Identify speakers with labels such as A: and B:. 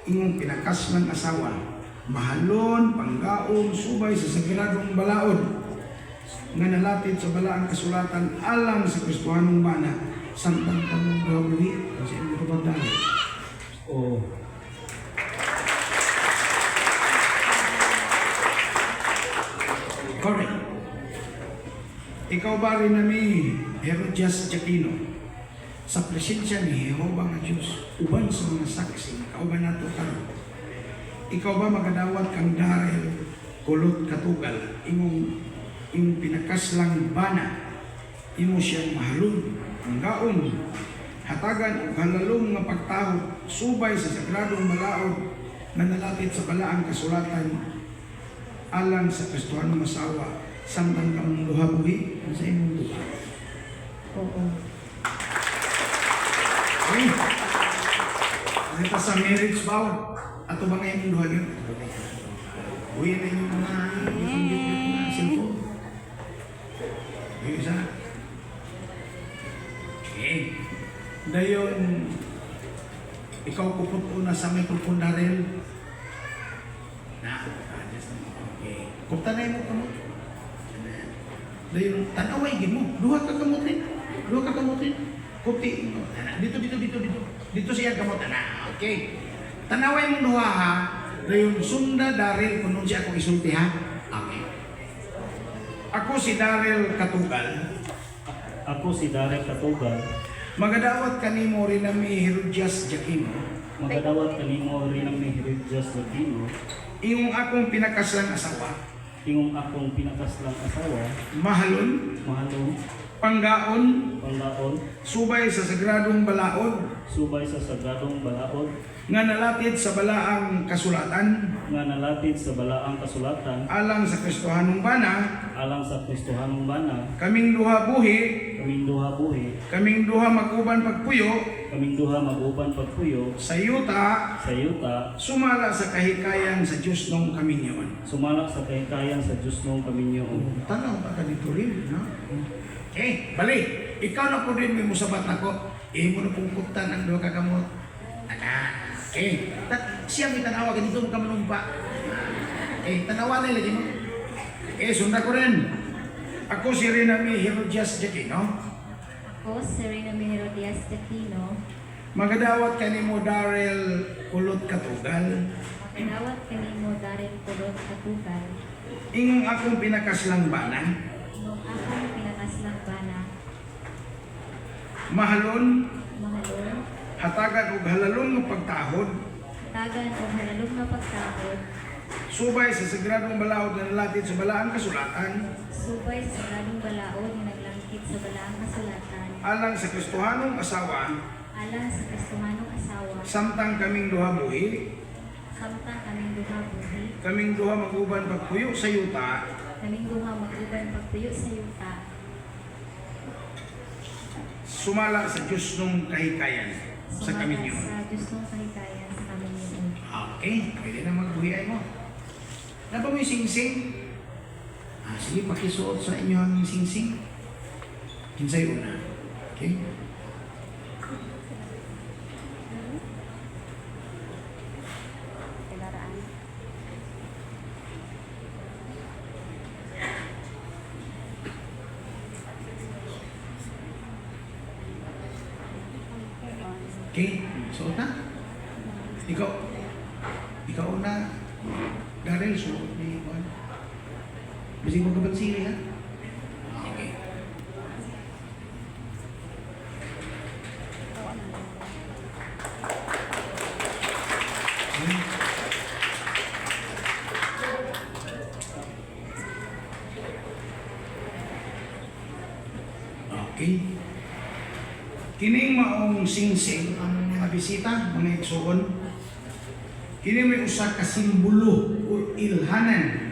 A: Ingong pinakas ng asawa, mahalon, panggaon, subay sa sagradong balaod, nga nalatid sa balaang kasulatan alang sa Kristohanong bana, samtang kamong gawin sa inyong kapagdali.
B: Oo.
A: Correct. Ikaw ba rin nami, Herodias Jacquino, sa presensya ni Jehovah nga Diyos, uban sa mga saksi, ikaw ba nato karon? Ikaw ba magadawat kang dahil kulot katugal, imong pinakaslang bana, imo siyang mahalon, panggaon, hatagan o halalong nga pagtahod, subay sa sagradong balaod, na nalapit sa balaang kasulatan, alang sa Kristohanong asawa, samtang kamong luhabuhi sa imong duha.
C: Oo.
A: Okay. Ito sa marriage vow, ato ba ngayon yung duha yun? Uwi na yung mga cellphone. Yung isa. Okay. Dayon, ikaw puput una sa microphone na rin. Okay. Kung tanay mo kamot. Dayon, tanaway gin mo. Duha ka kamot rin. Duha ka kamot rin. Kuti. Dito. Dito siya kamot. Okay. Tanaway mo duha ha. Dayon, sunda Daryl kung siya akong isulti ha. Okay. Ako si Daryl Katugal.
B: Ako si Daryl Katugal.
A: Magadawat kanimo rin nami Herodias Jacquino.
B: Magadawat kanimo rin ang Herodias Jacquino.
A: Iyong akong pinakaslang asawa.
B: Ingong akong pinakaslang asawa.
A: Mahalon,
B: Mahalon,
A: panggaon,
B: panglaon,
A: subay sa sagradong balaod,
B: subay sa sagradong balaod,
A: nga nalatid sa balaang kasulatan,
B: nga nalatid sa balaang kasulatan,
A: alang sa Kristohanong bana,
B: alang sa Kristohanong bana,
A: kaming duha buhi,
B: kaming duha buhi,
A: kaming duha maguban pagpuyo,
B: kaming duha maguban pagpuyo,
A: sa yuta,
B: sa yuta,
A: sumala sa kahikayan sa Diyos nung kaminyon.
B: sumalak sa kahikayan sa Diyos nung kaminyoon.
A: Tanaw ka dito rin, no? Okay, balik. Ikaw na po rin may musabat ako. Mo na pungkutan ang duha kagamot. Okay. Siya may tanawa, ganito ka manumpa. Okay, tanawa na lagi mo. Okay, sunda ko rin. Ako si Renami Herodias Jacquino.
C: Ako, si Rina Herodias Jacquino.
A: Magadawat kanimo Daryl Kulot Katugal.
C: Magadawat kanimo Daryl Kulot Katugal.
A: Ingong akong pinakaslang bana.
C: Nung akong pinakaslang bana,
A: Mahalon,
C: mahalon,
A: hatagan o halalong ng pagtahod.
C: tagan o halalong na pagtahod,
A: Subay sa sagradong balaod na nalatid sa balaang kasulatan.
C: subay sa ganong balaod na naglangkit sa balaang kasulatan,
A: Alang sa Kristohanong asawa,
C: alang sa Kristohanong asawa,
A: samtang kaming duha buhi,
C: samtang kaming duha buhi,
A: kaming duha maguban pagpuyo sa yuta,
C: kaming duha mag-uban pagtuyo sa yuta,
A: sumala sa Diyos nung kahikayan sa
C: sumala
A: kaminyon.
C: sa Diyos ng kahikayan sa kaminyon.
A: Okay, pwede na magbuhiay mo. Na ba mo yung singsing? Sige, pakisuot sa inyo ang singsing. Kinsay una. Okay?
C: Kailaraan.
A: Okay, suot na. Ikaw una. Daryl, suot ni Juan. Bising mo kabansili ha? Okay. Okay. Kining maong singsing ang mga bisita, mga igsoon. Kini may usa ka simbolo o ilhanan